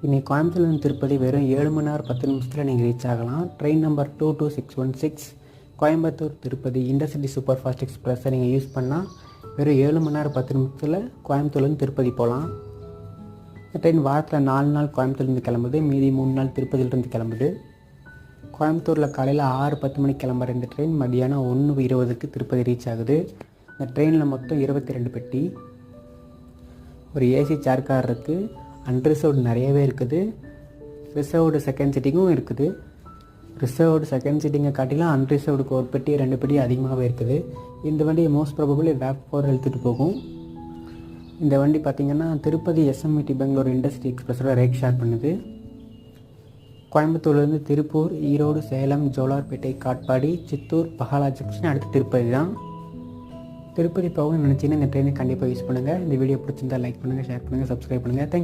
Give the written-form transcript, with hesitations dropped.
இன்றைக்கி கோயம்புத்தூர்லேருந்து திருப்பதி வெறும் 7 மணி நேரம் 10 நிமிஷத்தில் நீங்கள் ரீச் ஆகலாம். Train number 22616 Coimbatore Tirupati intercity super fast எக்ஸ்பிரஸை நீங்கள் யூஸ் பண்ணால் வெறும் 7 மணி நேரம் 10 நிமிஷத்தில் கோயம்புத்தூர்லேருந்து திருப்பதி போகலாம். இந்த ட்ரெயின் வாரத்தில் 4 நாள் கோயம்புத்தூர்லேருந்து கிளம்புது, மீதி 3 நாள் திருப்பதியிலேருந்து கிளம்புது. கோயம்புத்தூரில் காலையில் 6:10 மணிக்கு கிளம்புற இந்த ட்ரெயின் மதியானம் 1:20க்கு திருப்பதி ரீச் ஆகுது. இந்த ட்ரெயினில் மொத்தம் 22 பெட்டி, ஒரு ஏசி சேர் கார் இருக்குது, அன்ரிசர்வ்டு நிறையவே இருக்குது, ரிசர்வ்டு செகண்ட் சீட்டிங்கும் இருக்குது. ரிசர்வ்டு செகண்ட் சீட்டிங்கை காட்டிலும் அன்ரிசர்வ்டுக்கு ஒரு பெட்டி 2 பெட்டி அதிகமாகவே இருக்குது. இந்த வண்டியை மோஸ்ட் ப்ராபபிளி வேப்4 எடுத்துகிட்டு போகும். இந்த வண்டி பார்த்திங்கன்னா திருப்பதி எஸ்எம்இடி பெங்களூர் இண்டஸ்ட்ரி எக்ஸ்பிரஸோட ரேக் ஷேர் பண்ணுது. கோயம்புத்தூர்லேருந்து திருப்பூர், ஈரோடு, சேலம், ஜோலார்பேட்டை, காட்பாடி, சித்தூர், பஹாலா ஜங்ஷன், அடுத்து திருப்பதி தான். திருப்பதி போகணும்னு நினச்சிங்கன்னா இந்த ட்ரெயினை கண்டிப்பாக யூஸ் பண்ணுங்கள். இந்த வீடியோ பிடிச்சிருந்தால் லைக் பண்ணுங்கள், ஷேர் பண்ணுங்கள், சப்ஸ்கிரைப் பண்ணுங்கள். தேங்க்யூ.